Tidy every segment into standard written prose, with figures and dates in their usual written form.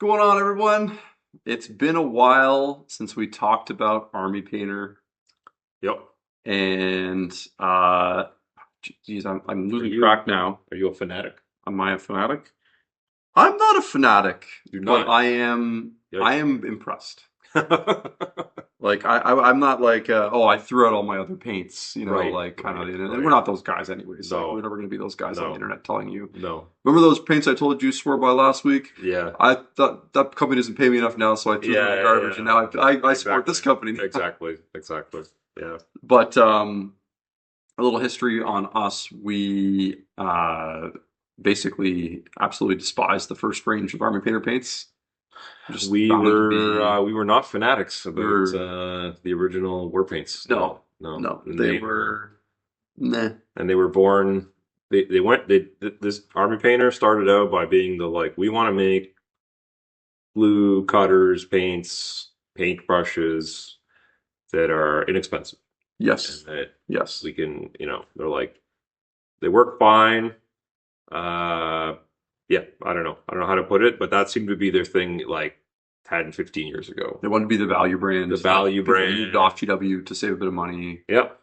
going on, everyone? It's been a while since we talked about Army Painter, Yep. and geez, I'm Are losing you track now. are you a fanatic? Am I a fanatic? I'm not a fanatic, You're but not. I am. I Yikes. am impressed. Like I'm not like oh, I threw out all my other paints, Right, like kind of. right, And we're right. not those guys, anyways. Like we're No, never going to be those guys on the no, internet telling you. no. Remember those paints I told you swore by last week? Yeah, I thought that company doesn't pay me enough now, so I threw them in the yeah, garbage, and yeah. now I support Exactly, this company now. exactly, exactly. Yeah. But a little history on us: we basically absolutely despise the first range of Army Painter paints. Just We found them to were be we were not fanatics we about were the original war paints. no, No, no. no, And they they were were meh. and they were born. They went. This Army Painter started out by being the like we want to make glue cutters, paints, paint brushes that are inexpensive and Yes, that yes. we can, they're like, they work fine. Uh, yeah, I don't know how to put it, but that seemed to be their thing like 10, 15 years ago. They wanted to be the value brand. The Like value people moved brand. off GW to save a bit of money. Yep.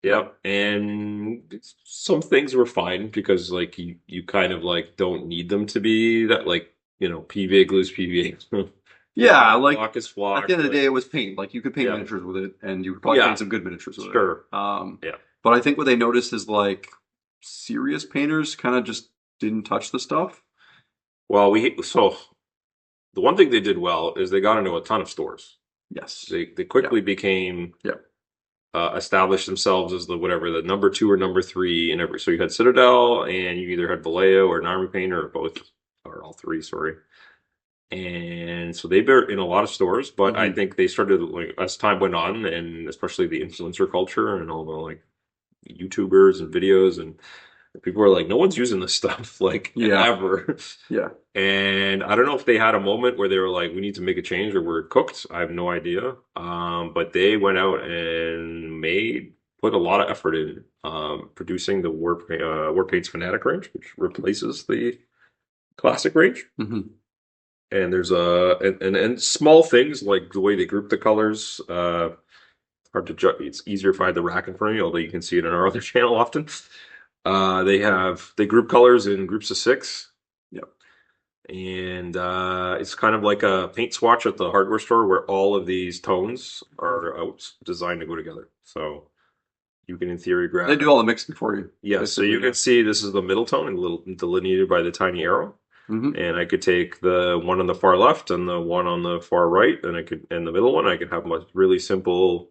Yep. Yep. And some things were fine because like you kind of like don't need them to be that like, PVA glues PVA. Yeah, like Flock is at the flock. end of the Like, day, it was paint. Like you could paint yeah. miniatures with it, and you could probably paint Yeah. some good miniatures with it. Sure. Yeah. But I think what they noticed is like serious painters kind of just didn't touch the stuff. Well, so the one thing they did well is they got into a ton of stores. Yes. They Yeah. quickly became Yeah. established themselves as the number two or number three in every. So you had Citadel, and you either had Vallejo or an Army Painter or both or all three. Sorry. And so they were in a lot of stores, but I Hmm. think they started like as time went on, and especially the influencer culture and all the like YouTubers and videos and people were like, no one's using this stuff like Yeah. ever. Yeah. And I don't know if they had a moment where they were like, we need to make a change or we're cooked. I have no idea. But they went out and put a lot of effort in producing the War Paints Fanatic range, which replaces the classic range. Hmm. And there's and small things like the way they group the colors. Hard to judge. It's easier if I had the rack in front of me, although you can see it on our other channel often. They group colors in groups of 6. Yep. And it's kind of like a paint swatch at the hardware store where all of these tones are designed to go together. So you can, in theory, They grab. do all the mixing for you. Yes, so Basically, you can see this is the middle tone, a little delineated by the tiny arrow. Hmm. And I could take the one on the far left and the one on the far right, and the middle one. I could have a really simple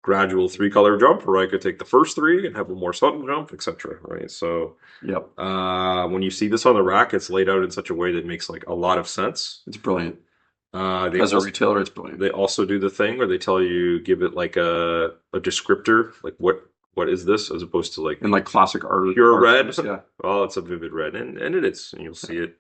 gradual 3-color jump, or I could take the first 3 and have a more subtle jump, etc. Right? So Yep. when you see this on the rack, it's laid out in such a way that makes like a lot of sense. It's brilliant. They As a also, retailer, it's brilliant. they also do the thing where they tell you give it like a descriptor, like what is this, as opposed to like And like classic art. pure art red. colors, yeah. Well, it's a vivid red, and it is, and you'll see it.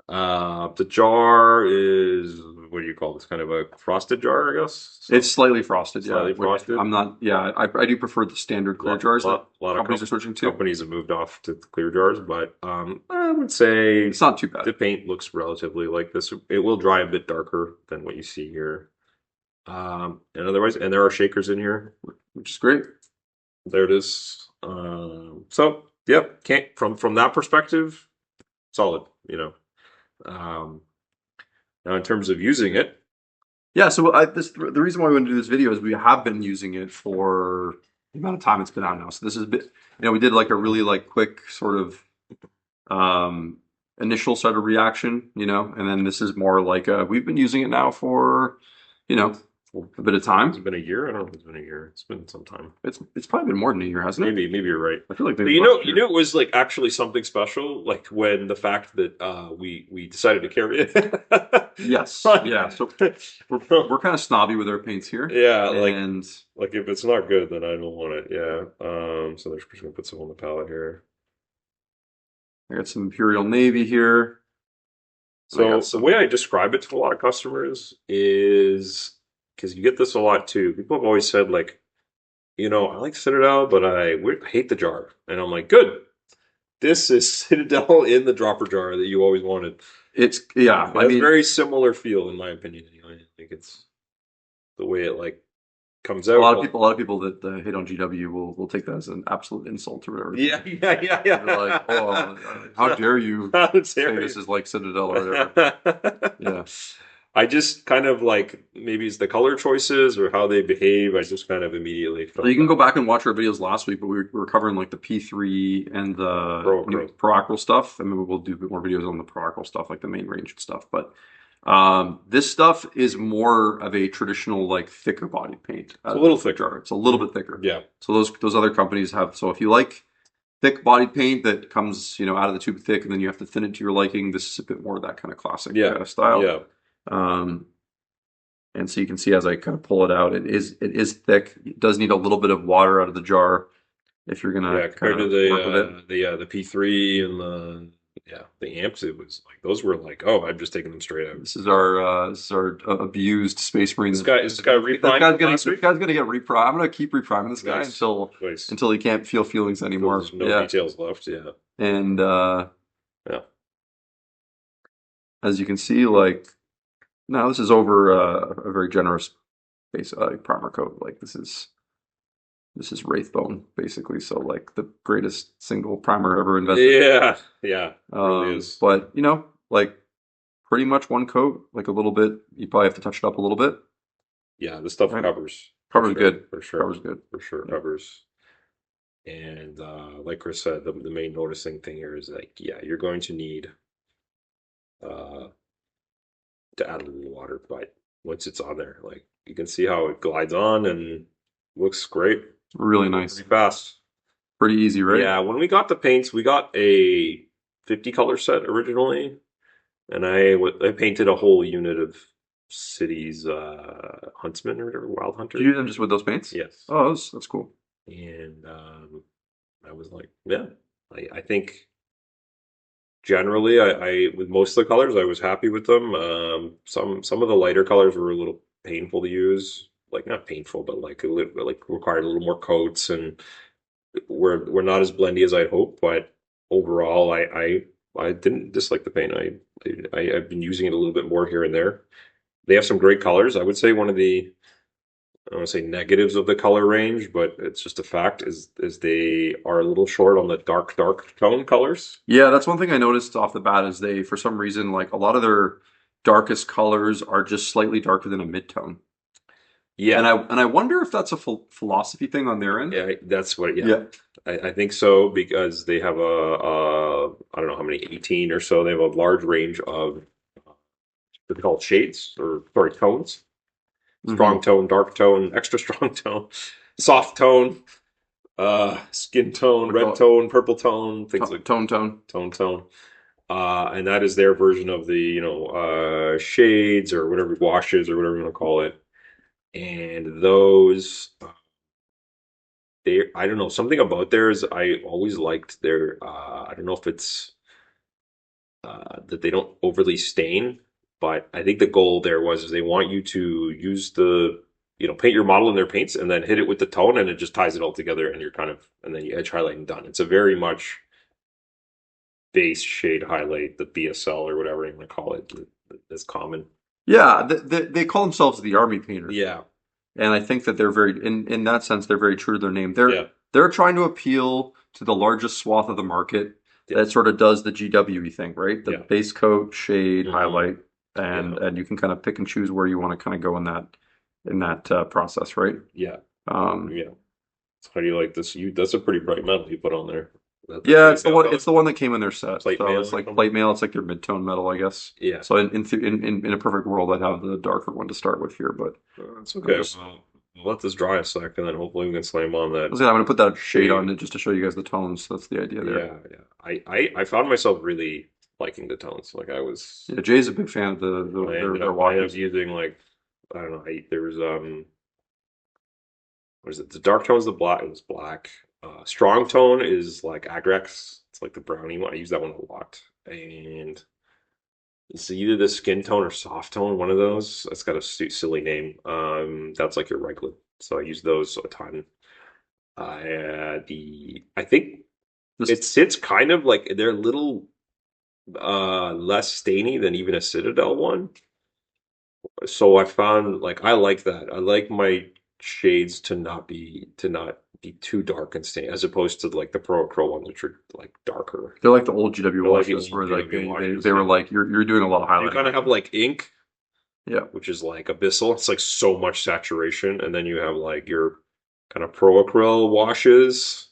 The jar is, what do you call this? Kind of a frosted jar, I guess. So It's slightly frosted, yeah. slightly frosted. I'm not, yeah. I do prefer the standard clear jars that A lot of companies are switching to. companies have moved off to clear jars, but I would say It's not too bad. the paint looks relatively like this. It will dry a bit darker than what you see here. And otherwise, and there are shakers in here. Which is great. There it is. So yeah, can't from that perspective, solid. Um, Now in terms of using it, Yeah, so the reason why we want to do this video is we have been using it for the amount of time it's been out now. So this is a bit, we did like a really like quick sort of initial sort of reaction, and then this is more like we've been using it now for, a bit of time. it's been a year. I don't know if it's been a year. It's been some time. It's probably been more than a year, hasn't it? Maybe you're right. I feel like But maybe last you year. know, it was like actually something special, like when the fact that we decided to carry it. Yes, yeah. So we're kind of snobby with our paints here. Yeah, and like if it's not good, then I don't want it. Yeah. So there's just gonna put some on the palette here. I got some Imperial Navy here. So the way I describe it to a lot of customers is because you get this a lot too. People have always said like, I like Citadel, but I hate the jar, and I'm like, good. This is Citadel in the dropper jar that you always wanted. It's yeah. It I has a mean, very similar feel, in my opinion. Anyway, I think it's the way it like comes a out. lot of people, that hate on GW will take that as an absolute insult or whatever. Yeah, yeah, yeah, They're like, "Oh, how yeah. dare you How say dare this you. is like Citadel or whatever?" Yeah. I just kind of like maybe it's the color choices or how they behave. I just kind of immediately So you felt can that go back and watch our videos last week, but we were covering like the P3 and the pro new acrylic. Pro Acryl stuff. I mean, we'll do a bit more videos on the Pro Acryl stuff, like the main range and stuff. But this stuff is more of a traditional, like thicker body paint It's a out little of the thicker. jar. It's a little bit thicker. Yeah, So those other companies have. So if you like thick body paint that comes, out of the tube thick, and then you have to thin it to your liking, this is a bit more of that kind of classic yeah, style. yeah, Um, and so you can see as I kind of pull it out, it is thick. It does need a little bit of water out of the jar if you're yeah. gonna Compared kind to of work with it. the P3 and the amps, it was like those were like, oh, I'm just taking them straight out. This is our abused Space Marine. This guy reprimed from last This week. guy's gonna get reprimed. I'm gonna keep repriming this guy Nice, until nice. he can't feel feelings Until anymore. there's no Yeah, details left. Yeah, and yeah. as you can see, like now this is over a very generous base primer coat. Like this is Wraithbone basically. So like the greatest single primer ever invented. Yeah, yeah, really is. But like pretty much one coat, like a little bit. You probably have to touch it up a little bit. Yeah, the stuff Right? covers for Covers sure, good. for sure, Covers good. for sure Yeah. covers. And like Chris said, the main noticing thing here is like, yeah, you're going to need uh, to add a little water, but once it's on there, like you can see how it glides on and looks great, Really nice. pretty fast. Pretty easy, right? Yeah, when we got the paints, we got a 50 color set originally, and I painted a whole unit of cities, huntsmen or whatever, wild Did you hunter. do them just with those paints? Yes. Oh, that's cool. And I was like, yeah, I think generally I with most of the colors I was happy with them. Some of the lighter colors were a little painful to use, like not painful, but like like required a little more coats and were not as blendy as I'd hoped. But overall, I didn't dislike the paint. I've been using it a little bit more here and there. They have some great colors. I would say one of the I don't want to say negatives of the color range, but it's just a fact is they are a little short on the dark tone colors. Yeah, that's one thing I noticed off the bat is they, for some reason, like a lot of their darkest colors are just slightly darker than a mid-tone. And Yeah, I wonder if that's a philosophy thing on their end. yeah, that's what. Yeah, Yeah. I think so because they have I don't know how many 18 or so. They have a large range of what they call shades or sorry tones: Hmm. strong tone, dark tone, extra strong tone, soft tone, skin tone, What do you red call tone, purple tone, things it? like Tone. tone. And that is their version of the shades or whatever washes or whatever you want to call it. And those they I don't know something about theirs. I always liked their I don't know if it's that they don't overly stain, but I think the goal there was is they want you to use the paint your model in their paints and then hit it with the tone and it just ties it all together and you're kind of and then you edge highlight and done. It's a very much base shade highlight, the BSL or whatever you want to call it, that's common. Yeah, they call themselves the Army Painter, Yeah, and I think that they're very, in that sense, they're very true to their name. They're yeah, they're trying to appeal to the largest swath of the market yeah, that sort of does the GWE thing, right? The yeah, base coat, shade, hmm highlight, yeah, and you can kind of pick and choose where you want to kind of go in that process, right? yeah, Um, yeah. So how do you like this? That's a pretty bright metal you put on there. That's yeah, plate it's the mail one. color, It's the one that came in their set. plate So mail it's or like something. plate mail. It's like their mid-tone metal, I guess. Yeah, So in a perfect world, I'd have the darker one to start with here, but that's I'm okay. just Well, we'll let this dry a sec, and then hopefully we can slam on that I'm gonna put that shade shade. on it just to show you guys the tones. That's the idea there. Yeah, yeah. I found myself really liking the tones. Like I was, Yeah, Jay's a big fan of their I ended up washes. using like I don't know. There was what is it? The dark tone is the black. It was black. Strong tone is like Agrex. It's like the brownie one. I use that one a lot. And it's either the skin tone or soft tone. One of those. That's got a silly name. That's like your regular. So I use those a ton. The I think Just it sits kind of like they're a little less stainy than even a Citadel one. So I found like I like that. I like my shades to not be too dark and stainy, as opposed to like the Pro Acryl ones, which are like darker. they're like the old GW They're like the washes old where like GW washes. they were Yeah, like you're doing a lot of you highlighting kind of right have now. like ink, Yeah. which is like abyssal. It's like so much saturation, and then you have like your kind of Pro Acryl washes,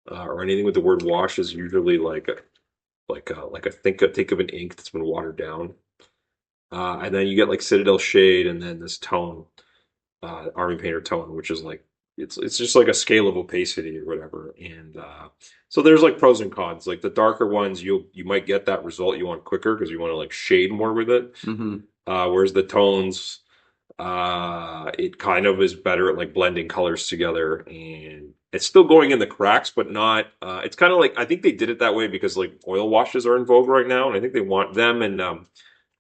or anything with the word wash is usually like a think of an ink that's been watered down. And then you get like Citadel shade, and then this tone, Army Painter tone, which is like it's just like a scale of opacity or whatever. And so there's like pros and cons. Like the darker ones, you might get that result you want quicker because you want to like shade more with it. Hmm. Whereas the tones, it kind of is better at like blending colors together, and it's still going in the cracks, but not. It's kind of like I think they did it that way because like oil washes are in vogue right now, and I think they want them and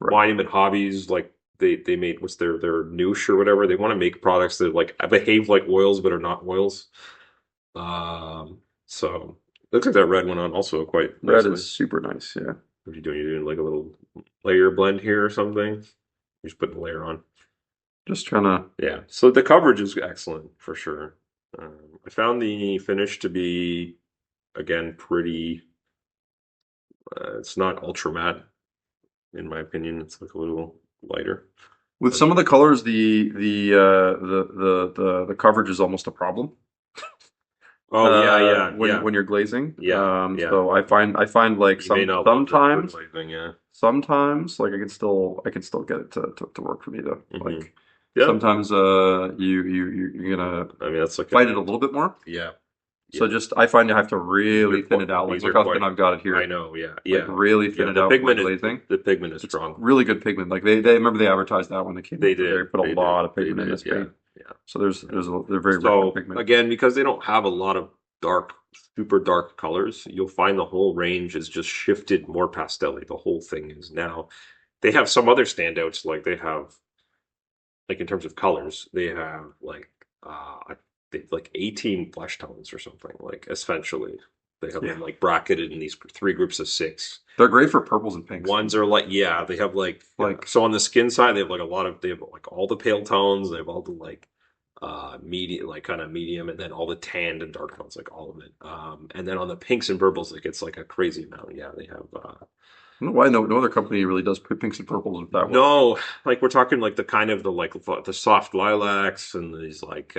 Right. Monument Hobbies like they made what's their niche or whatever. They want to make products that like behave like oils but are not oils. So looks like that red went on also quite Red nicely. is super nice. Yeah. What are you doing? You're doing like a little layer blend here or something? You're just putting a layer on. Just trying to. Yeah. So the coverage is excellent for sure. I found the finish to be again pretty. It's not ultra matte in my opinion. It's like a little lighter. With some of the colors, the coverage is almost a problem. Oh yeah, yeah, When yeah, you're glazing. yeah, yeah. So I find like You may not love the glazing, yeah. sometimes like I can still get it to work for me though. Hmm. Like Yeah. sometimes you're gonna I mean, that's like fight a it a little bit more. yeah, So yeah. just I find you have to really thin it out. Like These are look how thin quite. I've got it I here. know, yeah, Like yeah, really thin yeah. it out for my glazing. The pigment is It's strong. really good pigment. Like they remember they advertised that when they came They out. That they did, put a lot of they pigment in did, this yeah, paint. yeah. So they're very rich in So pigment. again, because they don't have a lot of dark, super dark colors, you'll find the whole range is just shifted more pastel-y. The whole thing is now. They have some other standouts, like they have, like in terms of colors, they have like 18 flesh tones or something. Like essentially, they have Yeah, them like bracketed in these three groups of six. they're great for purples and pinks. Ones are like yeah, they have like Like so on the skin side they have like a lot of they have like all the pale tones, they have all the like medium like kind of medium and then all the tanned and dark tones like all of it. And then on the pinks and purples like it's like a crazy amount. Yeah, they have I don't know why no other company really does pinks and purples that well. no, like we're talking like the kind of the like the soft lilacs and these like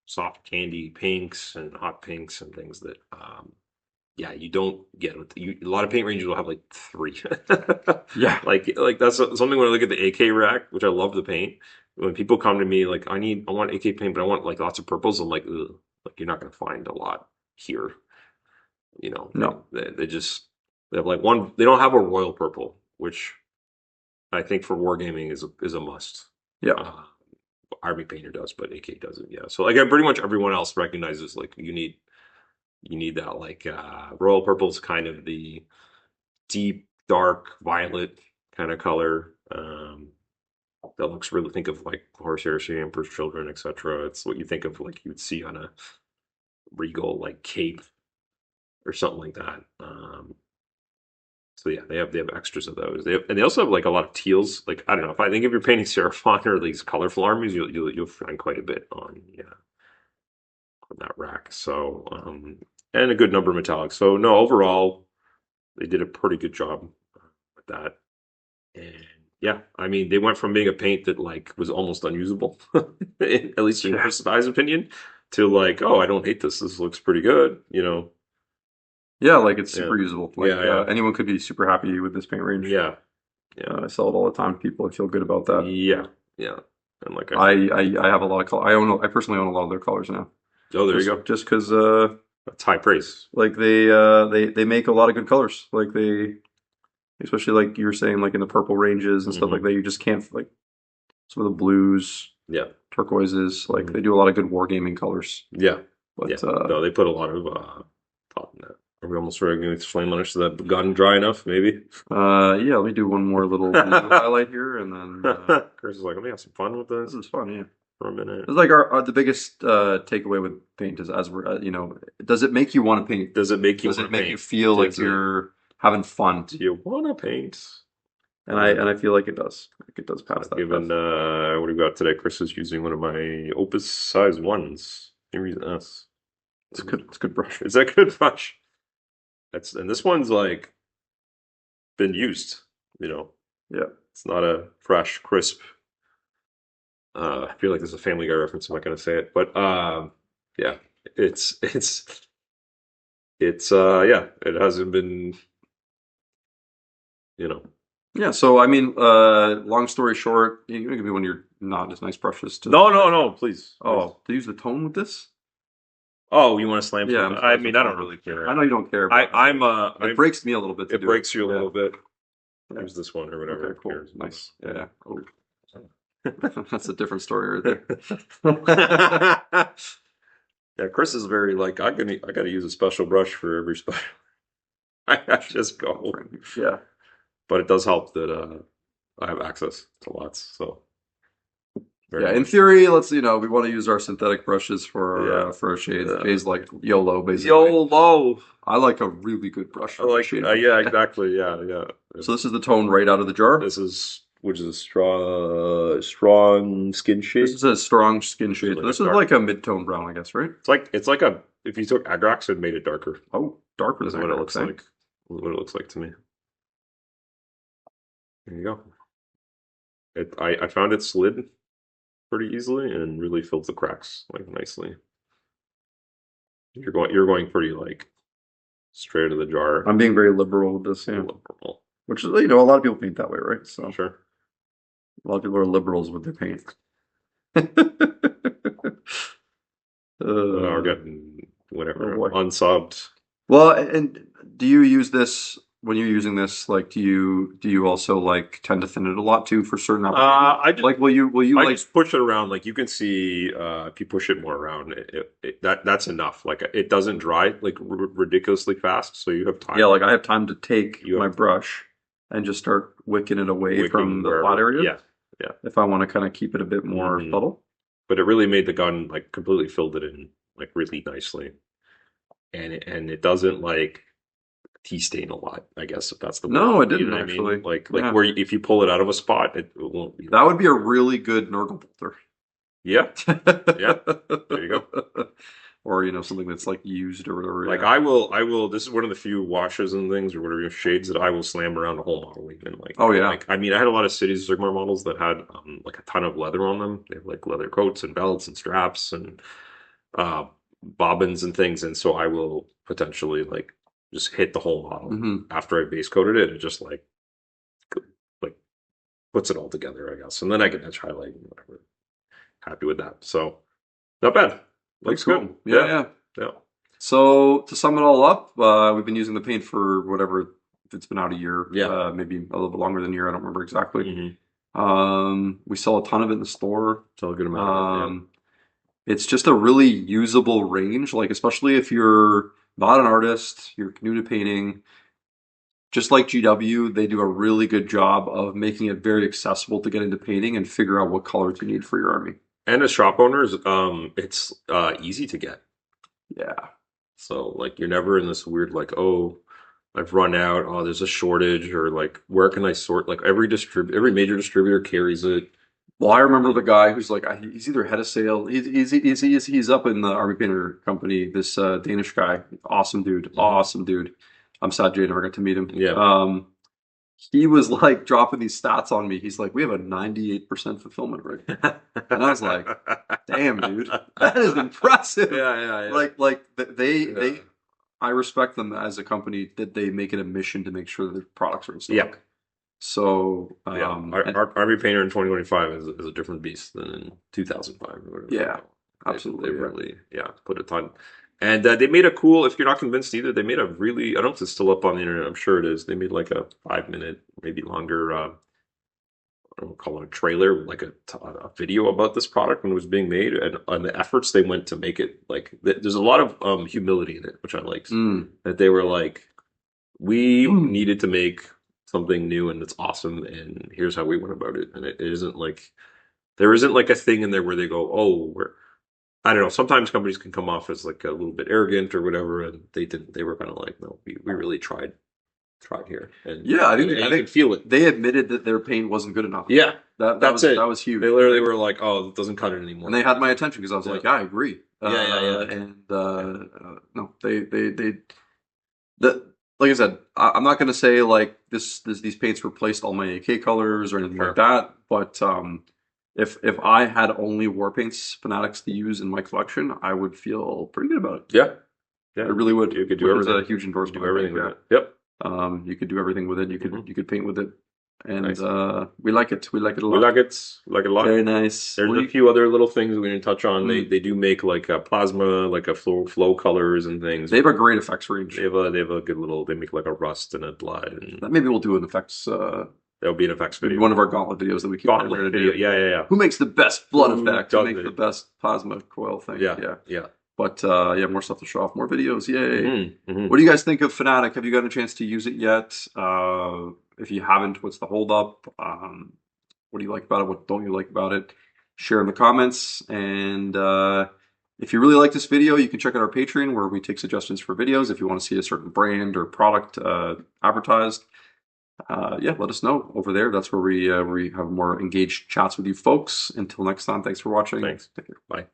soft candy pinks and hot pinks and things that yeah, you don't get with a lot of paint ranges will have like three. Yeah, Like that's something when I look at the AK rack, which I love the paint. When people come to me like I want AK paint, but I want like lots of purples. I'm like, ugh, like you're not gonna find a lot here. You know, no, they just they have like one. They don't have a royal purple, which I think for wargaming is a must. yeah, Uh, Army Painter does, but AK doesn't. Yeah, so like pretty much everyone else recognizes like you need that like royal purple is kind of the deep dark violet kind of color that looks really think of like horsehair emperor's children etc. It's what you think of like you would see on a regal like cape or something like that. So yeah, they have extras of those. And they also have like a lot of teals. Like I don't know if I think if you're painting Seraphon or these colorful armies, you'll find quite a bit on yeah on that rack. So and a good number of metallics. So no, overall they did a pretty good job with that. And yeah, I mean they went from being a paint that like was almost unusable, at least in yeah, Chris I's opinion, to like oh I don't hate this. This looks pretty good. You know. yeah. Like it's Yeah. super usable. Like Yeah. Yeah. anyone could be super happy with this paint range. Yeah. Yeah. I sell it all the time to people. I feel good about that. Yeah. Yeah. And like I said, I have a lot of color. I personally own a lot of their colors now. oh, there you go. Just because That's high praise. like they make a lot of good colors. Like they especially like you were saying like in the purple ranges and stuff like Hmm. that. You just can't like some of the blues, Yeah. turquoises. Like Mhm. they do a lot of good wargaming colors. Yeah. Yeah. But No, they put a lot of thought in that. Are we almost ready to get this flame on us so that gotten dry enough? Maybe. yeah, let me do one more little highlight here, and then Chris is like, let me have some fun with this. this is fun. Yeah. for a minute. It's like the biggest takeaway with paint is as we're does it make you want to paint? Does it make you Does want it to make you paint? feel like Does it? you're having fun? Do you want to paint? And I feel like it does. Like it does pass I've that given test. what do we got today? Chris is using one of my Opus size ones. Series S. It's good. It's a good brush. Is that good brush? And this one's like been used. You know, Yeah. it's not a fresh, crisp. I feel like there's a Family Guy reference. I'm not gonna say it, but yeah, it's it's yeah. It hasn't been, you know. Yeah. So I mean, long story short, you can give me one of your not as nice brushes to. No, no, no. Please, please. Oh, to use the tone with this? Oh, you want to slam Yeah, some? I'm I sorry, mean, I don't really care. I know you don't care, I, but I'm it breaks me a little bit to it do it. breaks you a Yeah. little bit. Yeah. Use this one or whatever. Okay, Who cool. cares? Nice. Yeah. Oh, that's a different story right there. Yeah, Chris is very like I gotta use a special brush for every special. I just go, Yeah. but it does help that I have access to lots. So very Yeah, in much. theory, we want to use our synthetic brushes Yeah, for our shades. yeah. Jay's like YOLO, basically. YOLO. I like a really good brush I for my like shading. yeah, exactly. Yeah, yeah. So this is the tone right out of the jar. This is which is a strong skin shade. This is a strong skin shade. Like This a is dark- like a mid-tone brown, I guess, right? It's like a if you took Agrax and made it darker. Oh, darker That's than what it that, looks okay. like. What it looks like to me. There you go. I found it slid pretty easily and really filled the cracks like nicely. You're going pretty like straight out of the jar. I'm being very liberal with this, yeah. Liberal. Which is, a lot of people paint that way, right? So Sure. a lot of people are liberals with their paint. Or Uh, getting oh whatever boy. unsubbed. Well, and do you use this when you're using this? Like, do you also like tend to thin it a lot too for certain applications? I just Like, will you I like? just push it around. Like you can see, if you push it more around, that's enough. Like it doesn't dry like ridiculously fast, so you have time. Yeah, like I have time to take You my have brush and just start wicking it away wicking from the flat wherever. areas. Yeah, yeah. If I want to kind of keep it a bit more Mhm. subtle. But it really made the gun like completely filled it in like really nicely, and it doesn't like tea stain a lot. I guess if that's the word. No, it You didn't know what I mean? actually. Like Yeah, where if you pull it out of a spot, it won't be. that would be a really good Nurgle bolter. Yeah, yeah. There you go. Or something that's like used or whatever. Like Yeah. I will. This is one of the few washes and things or whatever shades that I will slam around a whole model. Even like, Oh yeah. like I mean, I had a lot of Cities Sigmar models that had like a ton of leather on them. They have like leather coats and belts and straps and uh, bobbins and things, and so I will potentially like just hit the whole model hmm after I base coated it. It just like puts it all together, I guess, and then I can edge highlight and whatever. Happy with that. So not bad. That's Looks cool. good. Yeah, yeah. Yeah. So to sum it all up, we've been using the paint for whatever, if it's been out a year, Yeah. maybe a little bit longer than a year. I don't remember exactly. We sell a ton of it in the store. So a good amount of it, Um, It's just a really usable range, like especially if you're not an artist, you're new to painting. Just like GW, they do a really good job of making it very accessible to get into painting and figure out what colors you need for your army. and as shop owners, it's easy to get. Yeah. So like you're never in this weird like, oh, I've run out, oh, there's a shortage, or like where can I sort? Like every major distributor carries it. Well, I remember the guy who's like, he's either head of sale, he's up in the Army Painter company, this Danish guy. Awesome dude. Awesome dude. I'm sad Jay never got to meet him. Yeah. He was like dropping these stats on me. He's like, we have a 98% fulfillment rate. And I was like, damn, dude, that is impressive. Yeah. Like they Yeah. they I respect them as a company that they make it a mission to make sure that their products are in stock. Yeah. So Yeah. and- Our Army Painter in 2025 is a different beast than in 2005 or whatever. Yeah, absolutely, They yeah. really, put a ton. And they made a cool, if you're not convinced either, they made a really, I don't know if it's still up on the internet, I'm sure it is. They made like a 5 minute, maybe longer, I don't call it a trailer, like a video about this product when it was being made and the efforts they went to make it. Like, there's a lot of humility in it, which I liked. That they were like, we needed to make something new and it's awesome, and here's how we went about it. And it isn't like There isn't like a thing in there where they go, oh, we're I don't know. Sometimes companies can come off as like a little bit arrogant or whatever, and they didn't. They were kind of like, no, we really tried here, and Yeah, and I you think can feel it. they admitted that their paint wasn't good enough. Yeah, that's it. That was huge. They literally were like, oh, it doesn't cut it anymore. And they had my attention because I was Yeah. like, yeah, I agree. Yeah. And no, they that like I said, I'm not going to say like these paints replaced all my AK colors or anything Sure. like that, but if I had only war paints fanatics to use in my collection, I would feel pretty good about it. Yeah, I yeah. really would. You could do Which is everything. a huge endorsement. Do everything I with think, it. Yep. yeah. You could do everything with it. You could paint with it, and Nice. we like it. We like it a We lot. like it. We like it a lot. Very nice. There's What do a you- few other little things we didn't touch on. Mm. They do make like a plasma, like a flow colors and things. They have a great effects range. They have a good little. They make like a rust and a blood, and Maybe we'll do an effects. there'll be an effects video. One of our gauntlet videos that we keep Gauntlet trying to video. do. Yeah. Who makes the best blood Who effect? Who does makes it? the best plasma coil thing? Yeah. But yeah, more stuff to show off, more videos. Yay! Mhm. What do you guys think of Fanatic? Have you gotten a chance to use it yet? If you haven't, what's the holdup? What do you like about it? What don't you like about it? Share in the comments. And if you really like this video, you can check out our Patreon where we take suggestions for videos. If you want to see a certain brand or product advertised, yeah, let us know over there. That's where we have more engaged chats with you folks. Until next time, thanks for watching. Thanks. Take care. Bye.